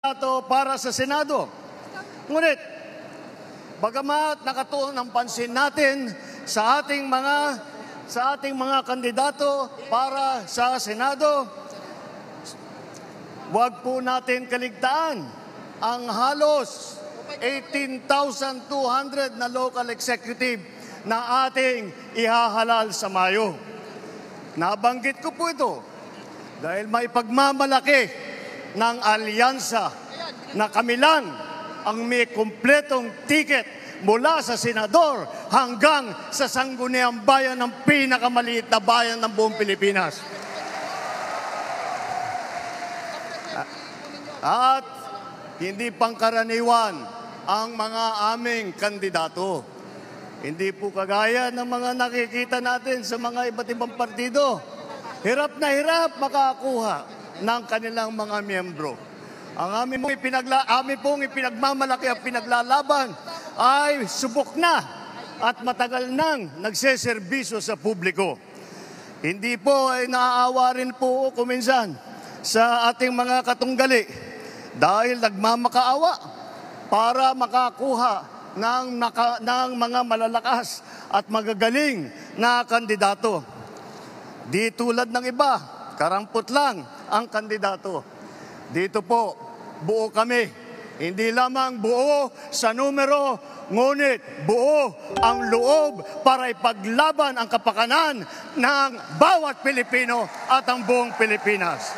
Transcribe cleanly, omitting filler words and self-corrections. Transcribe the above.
Ito para sa Senado. Ngunit, bagamat nakatuon ang pansin natin sa ating mga kandidato para sa Senado, huwag po natin kaligtaan ang halos 18,200 na local executive na ating ihahalal sa Mayo. Nabanggit ko po ito dahil may pagmamalaki ng alyansa na kami lang ang may kumpletong ticket mula sa senador hanggang sa sangguniang bayan ng pinakamaliit na bayan ng buong Pilipinas. At hindi pangkaraniwan ang mga aming kandidato. Hindi po kagaya ng mga nakikita natin sa mga iba't ibang partido. Hirap na hirap makakuha ng kanilang mga miyembro. Ang aming pong ipinagmamalaki at pinaglalaban ay subok na at matagal nang nagseserbisyo sa publiko. Hindi po ay naaawa rin po kuminsan sa ating mga katunggali dahil nagmamakaawa para makakuha ng mga malalakas at magagaling na kandidato. Di tulad ng iba, karampot lang ang kandidato. Dito po, buo kami. Hindi lamang buo sa numero, ngunit buo ang loob para ipaglaban ang kapakanan ng bawat Pilipino at ang buong Pilipinas.